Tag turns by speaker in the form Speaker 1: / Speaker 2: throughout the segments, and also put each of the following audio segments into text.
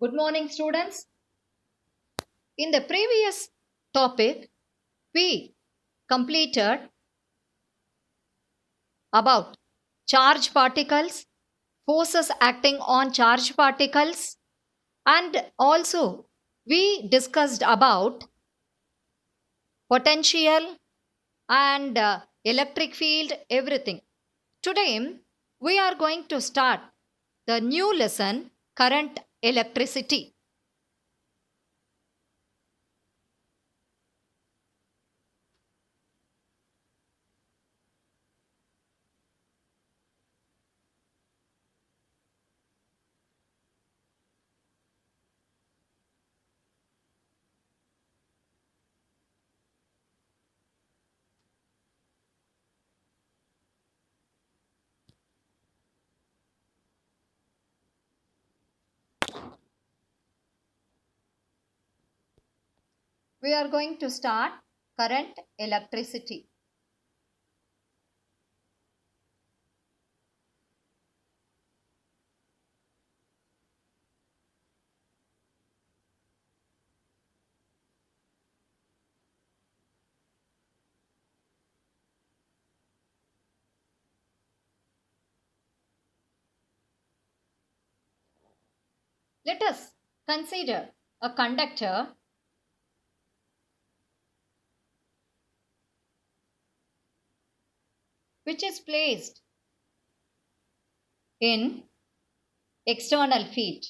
Speaker 1: Good morning, students. In the previous topic, we completed about charge particles, forces acting on charge particles, and also we discussed about potential and electric field, everything. Today, we are going to start the new lesson, current electricity. We are going to start current electricity. Let us consider a conductor which is placed in external field.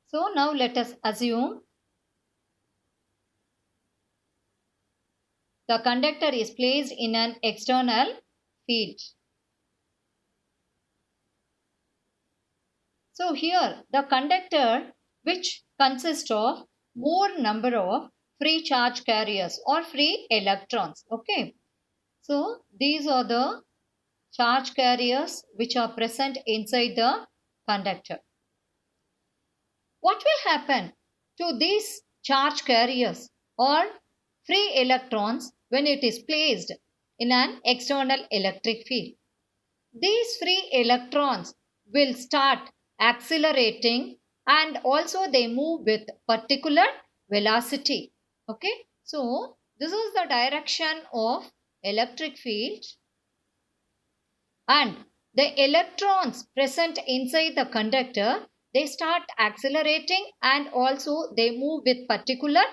Speaker 1: So now let us assume the conductor is placed in an external field. So here the conductor which consists of more number of free charge carriers or free electrons. Okay. So these are the charge carriers which are present inside the conductor. What will happen to these charge carriers or free electrons when it is placed in an external electric field? These free electrons will start accelerating and also they move with particular velocity. Okay, so this is the direction of electric field, and the electrons present inside the conductor, they start accelerating and also they move with particular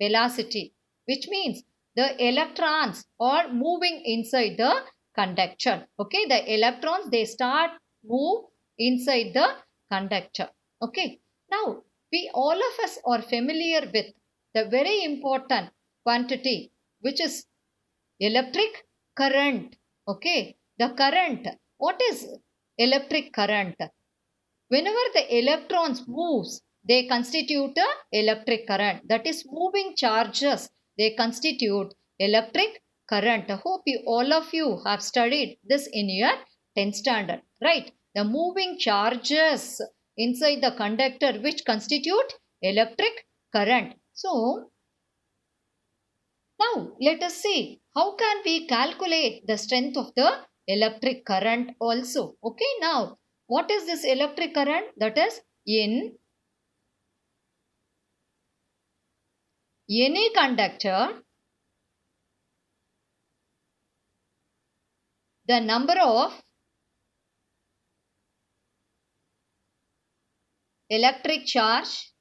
Speaker 1: velocity, which means the electrons are moving inside the conductor. Okay, the electrons they start move inside the conductor. Okay, now we all of us are familiar with the very important quantity which is electric current. Okay, the current. What is electric current? Whenever the electrons moves, they constitute a electric current. That is moving charges. They constitute electric current. I hope you all of you have studied this in your 10th standard, right? The moving charges inside the conductor which constitute electric current. So now let us see how can we calculate the strength of the electric current also. Okay, now what is this electric current? That is in any conductor, the number of electric charge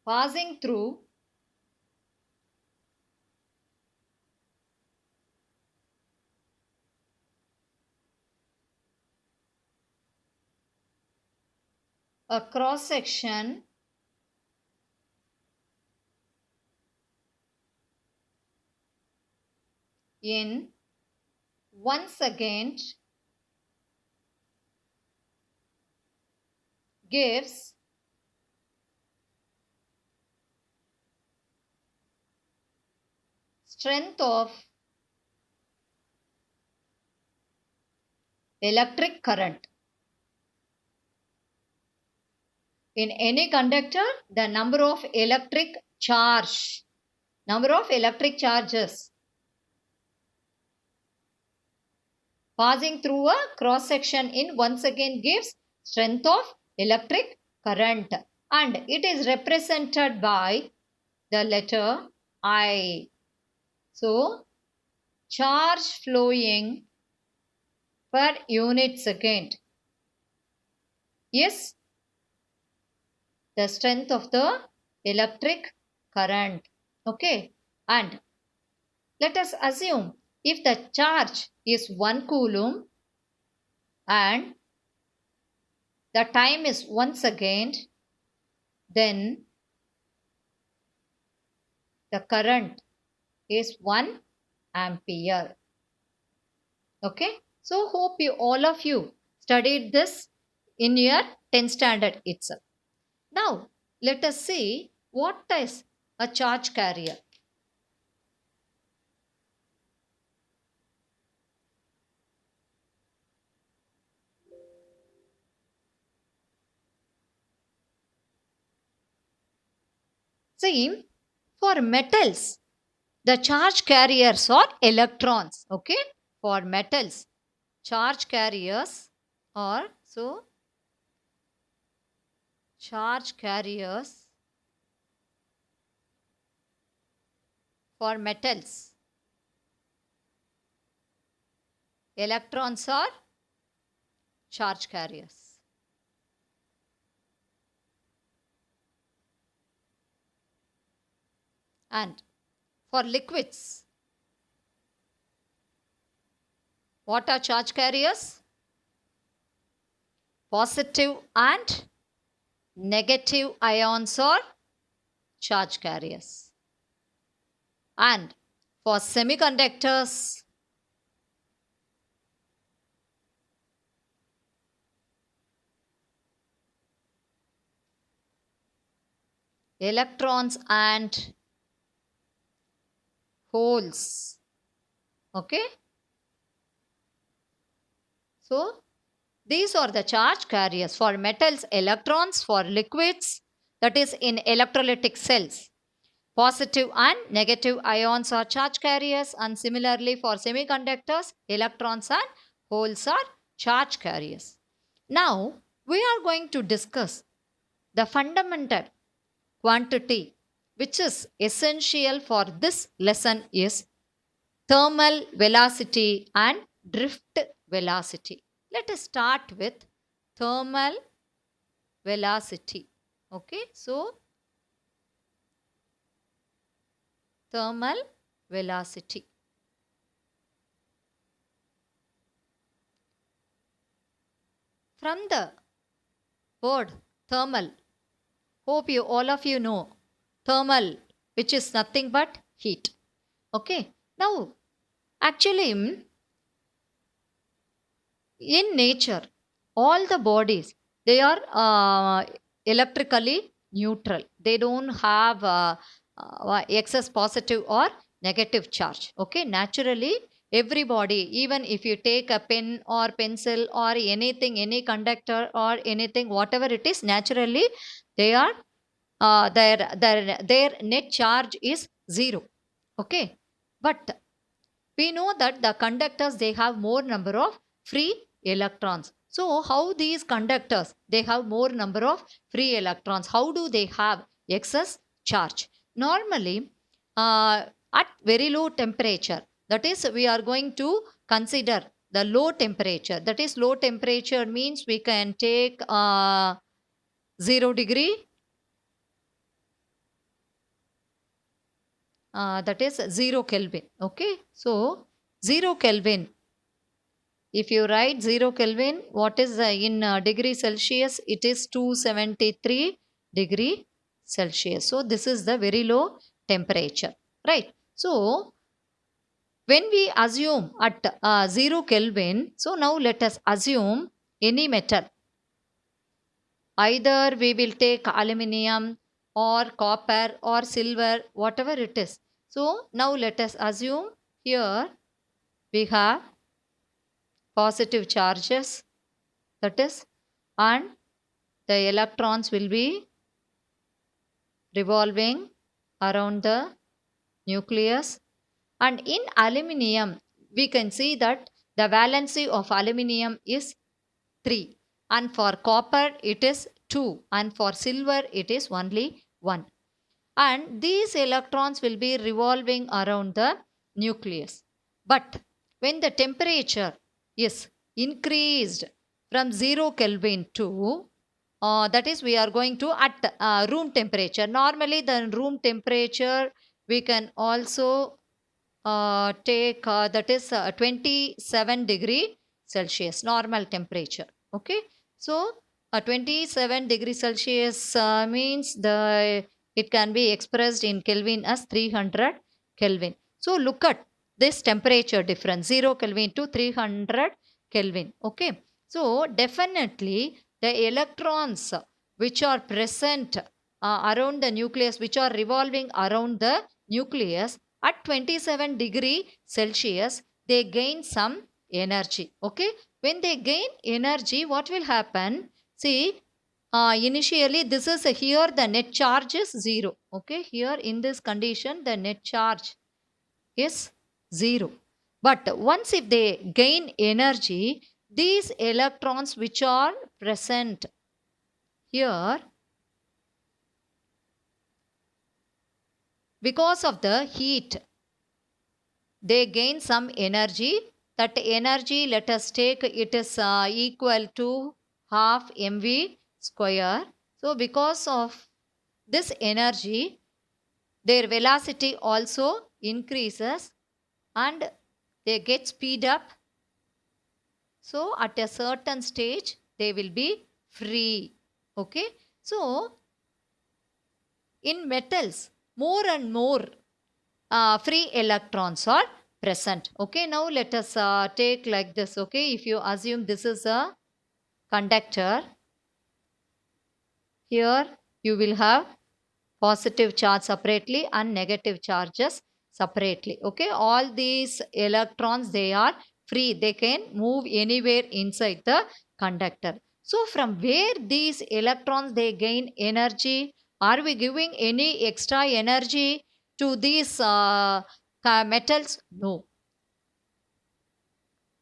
Speaker 1: passing through a cross section in 1 second gives strength of electric current. In any conductor, the number of electric charges passing through a cross section in once again gives strength of electric current, and it is represented by the letter I. So charge flowing per unit second is the strength of the electric current. Okay, and let us assume if the charge is 1 coulomb and the time is 1 second, then the current is 1 ampere. Okay, so hope you all of you studied this in your 10th standard itself. Now let us see what is a charge carrier. See, for metals, the charge carriers are electrons. Okay, for metals, charge carriers are charge carriers for metals. Electrons are charge carriers. And for liquids, what are charge carriers? Positive and negative ions are charge carriers. And for semiconductors, electrons and holes. Okay, so these are the charge carriers. For metals, electrons. For liquids, that is in electrolytic cells, positive and negative ions are charge carriers, and similarly for semiconductors, electrons and holes are charge carriers. Now we are going to discuss the fundamental quantity which is essential for this lesson is thermal velocity and drift velocity. Let us start with thermal velocity. Okay, so thermal velocity. From the word thermal, hope you all of you know thermal, which is nothing but heat. Okay, now actually in nature, all the bodies, they are electrically neutral. They don't have excess positive or negative charge. Okay, naturally every body, even if you take a pen or pencil or anything, any conductor or anything, whatever it is, naturally they are their net charge is zero. Okay, but we know that the conductors, they have more number of free electrons. So how these conductors, they have more number of free electrons, how do they have excess charge? Normally, at very low temperature, that is we are going to consider the low temperature. That is low temperature means we can take 0 degree, that is 0 Kelvin. Okay, so 0 Kelvin, if you write 0 Kelvin, what is in degree Celsius? It is 273 degree Celsius. So this is the very low temperature, right? So when we assume at 0 Kelvin, so now let us assume any metal. Either we will take aluminium or copper or silver, whatever it is. So now let us assume here we have positive charges, that is, and the electrons will be revolving around the nucleus. And in aluminium, we can see that the valency of aluminum is 3, and for copper it is 2, and for silver it is only 1. And these electrons will be revolving around the nucleus. But when the temperature is increased from 0 Kelvin to that is, we are going to at room temperature. Normally the room temperature we can also take that is 27 degree Celsius normal temperature. Okay, so 27 degree Celsius means the it can be expressed in Kelvin as 300 Kelvin. So look at this temperature difference, 0 Kelvin to 300 Kelvin. Okay, so definitely the electrons which are present around the nucleus, which are revolving around the nucleus at 27 degree Celsius, they gain some energy. Okay, when they gain energy, what will happen? See, initially this is here the net charge is 0. Okay, here in this condition the net charge is 0. But once if they gain energy, these electrons which are present here, because of the heat, they gain some energy. That energy, let us take, it is equal to half mv square. So because of this energy, their velocity also increases and they get speed up. So at a certain stage they will be free. Okay, so in metals more and more free electrons are present. Okay, now let us take like this. Okay, if you assume this is a conductor, here you will have positive charge separately and negative charges separately. Okay, all these electrons, they are free, they can move anywhere inside the conductor. So from where these electrons they gain energy? Are we giving any extra energy to these metals? No.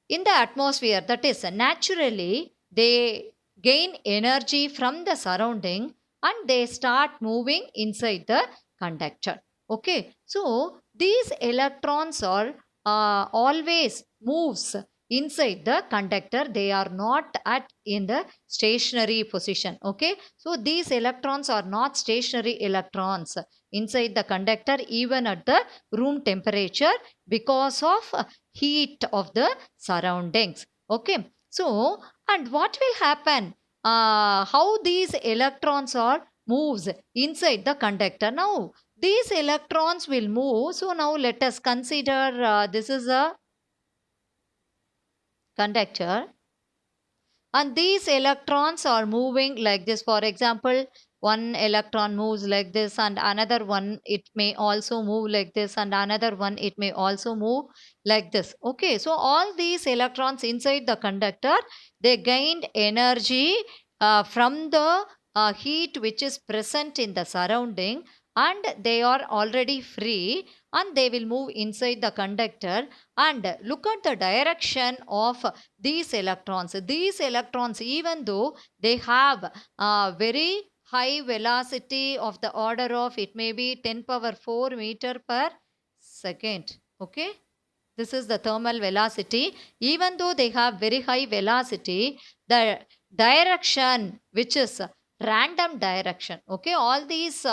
Speaker 1: In the atmosphere, that is naturally they gain energy from the surrounding and they start moving inside the conductor. Okay, so these electrons are always moves inside the conductor. They are not at in the stationary position. Okay, so these electrons are not stationary electrons inside the conductor even at the room temperature because of heat of the surroundings. Okay, so and what will happen? How these electrons are moves inside the conductor? Now these electrons will move. So now let us consider this is a conductor and these electrons are moving like this. For example, one electron moves like this and another one it may also move like this and another one it may also move like this. Okay, so all these electrons inside the conductor, they gained energy from the heat which is present in the surrounding and they are already free and they will move inside the conductor. And look at the direction of these electrons. These electrons, even though they have a very high velocity of the order of, it may be 10 power 4 meter per second. Okay, this is the thermal velocity. Even though they have very high velocity, the direction which is random direction. Okay, all these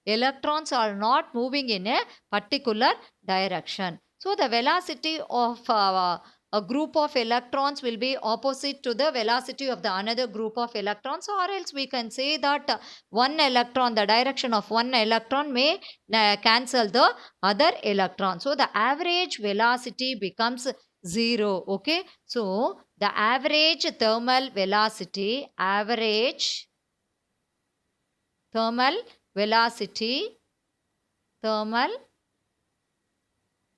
Speaker 1: electrons are not moving in a particular direction. So the velocity of a group of electrons will be opposite to the velocity of the another group of electrons, or else we can say that one electron, the direction of one electron may cancel the other electron. So the average velocity becomes 0. Okay, so the average thermal velocity, thermal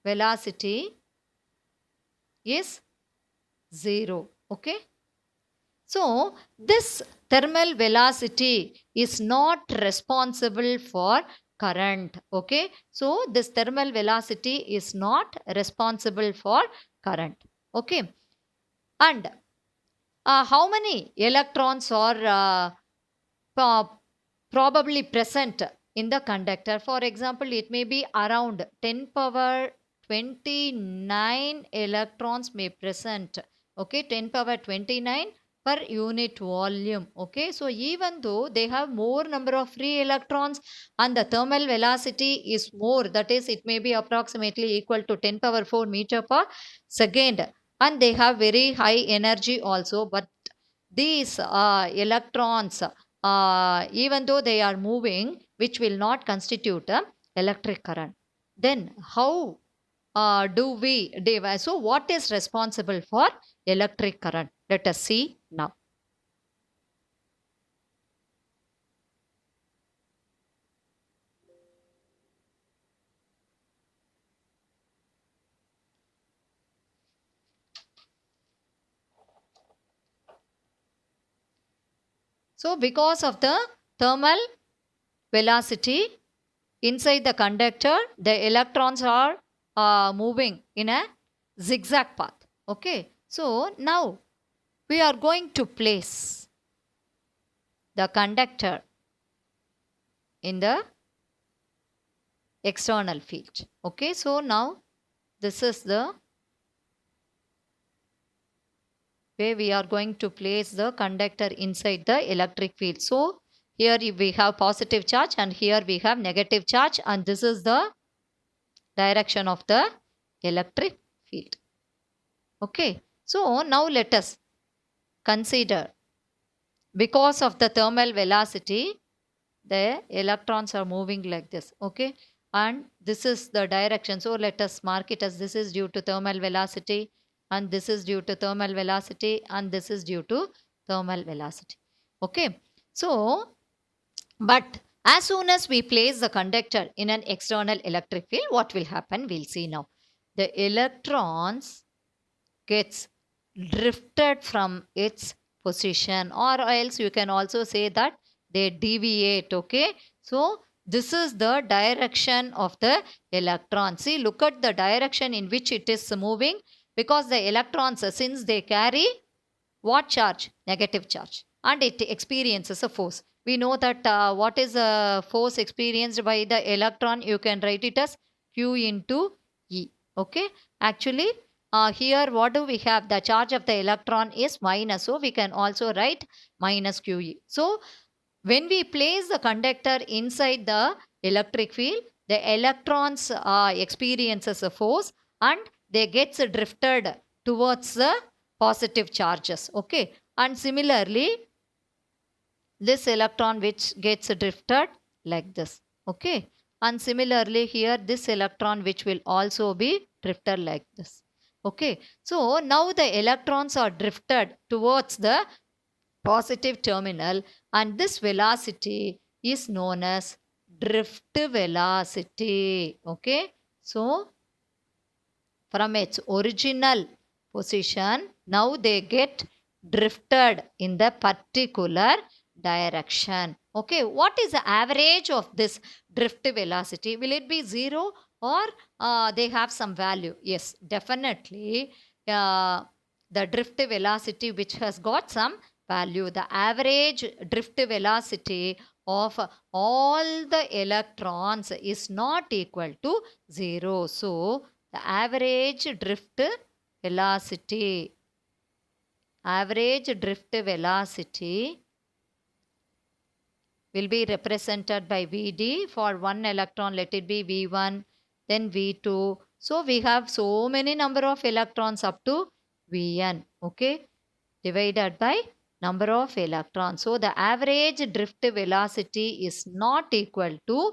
Speaker 1: velocity is 0. Okay, so this thermal velocity is not responsible for current. Okay, so this thermal velocity is not responsible for current. Okay, And how many electrons are probably present in the conductor? For example, it may be around 10 power 29 electrons may present. Okay, 10 power 29 per unit volume. Okay, so even though they have more number of free electrons and the thermal velocity is more, that is, it may be approximately equal to 10 power 4 meter per second, and they have very high energy also, but these electrons, even though they are moving, which will not constitute a electric current. Then how do we devise? So what is responsible for electric current? Let us see now. So because of the thermal velocity inside the conductor, the electrons are moving in a zigzag path. Okay, so now we are going to place the conductor in the external field. Okay, so now this is the way we are going to place the conductor inside the electric field. So here we have positive charge and here we have negative charge, and this is the direction of the electric field. Okay, so now let us consider, because of the thermal velocity, the electrons are moving like this. Okay, and this is the direction. So let us mark it as this is due to thermal velocity, and this is due to thermal velocity, and this is due to thermal velocity. Okay, so but as soon as we place the conductor in an external electric field, what will happen? We'll see now. The electrons gets drifted from its position, or else you can also say that they deviate. Okay, so this is the direction of the electron. See, look at the direction in which it is moving, because the electrons, since they carry what charge? Negative charge, and it experiences a force. We know that what is a force experienced by the electron? You can write it as Q into E. Okay, actually here what do we have? The charge of the electron is minus, so we can also write minus QE. So when we place the conductor inside the electric field, the electrons experiences a force and they gets drifted towards the positive charges. Okay, and similarly this electron which gets drifted like this. Okay, and similarly here this electron which will also be drifted like this. Okay, so now the electrons are drifted towards the positive terminal, and this velocity is known as drift velocity. Okay, so from its original position, now they get drifted in the particular direction. Okay, what is the average of this drift velocity? Will it be 0 or they have some value? Yes, definitely the drift velocity which has got some value. The average drift velocity of all the electrons is not equal to 0. So the average drift velocity will be represented by Vd. For one electron, let it be V1, then V2. So we have so many number of electrons up to Vn. Okay, divided by number of electrons. So the average drift velocity is not equal to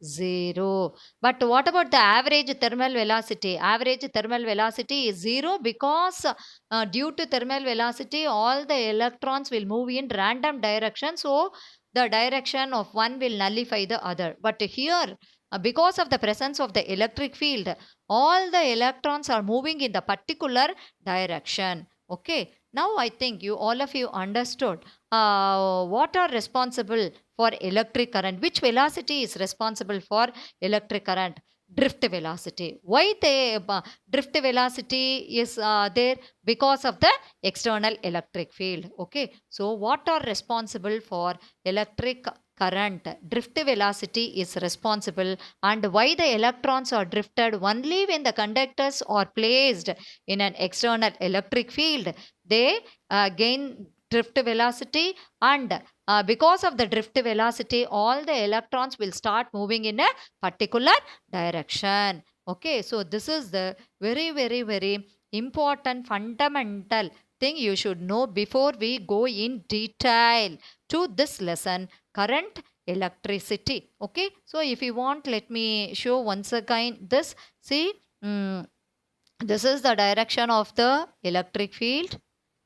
Speaker 1: 0. But what about the average thermal velocity? Average thermal velocity is 0 because due to thermal velocity, all the electrons will move in random direction. So the direction of one will nullify the other. But here, because of the presence of the electric field, all the electrons are moving in the particular direction. Okay, now I think you all of you understood what are responsible for electric current, which velocity is responsible for electric current. drift velocity. Why the drift velocity is there? Because of the external electric field. Okay, so what are responsible for electric current? Drift velocity is responsible. And why the electrons are drifted? Only when the conductors are placed in an external electric field, they gain drift velocity, and because of the drift velocity, all the electrons will start moving in a particular direction. Okay, so this is the very important fundamental thing you should know before we go in detail to this lesson, current, electricity. Okay, so if you want, let me show once again this. See, this is the direction of the electric field,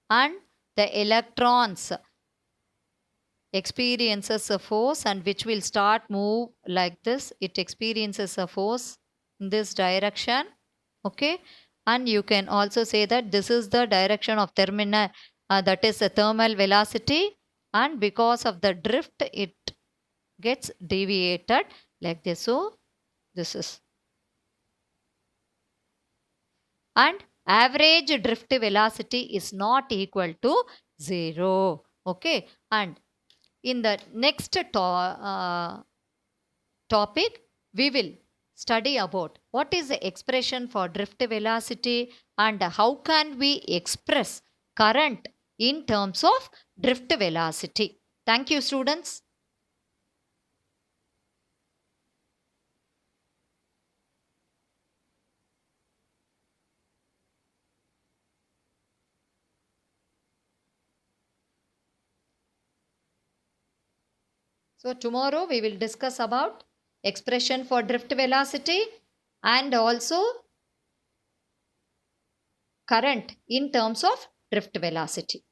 Speaker 1: and the electrons experiences a force, and which will start move like this. It experiences a force in this direction. Okay, and you can also say that this is the direction of terminal, that is the thermal velocity, and because of the drift it gets deviated like this. So this is, and average drift velocity is not equal to 0. Okay, and in the next topic, we will study about what is the expression for drift velocity and how can we express current in terms of drift velocity. Thank you, students. So tomorrow we will discuss about expression for drift velocity and also current in terms of drift velocity.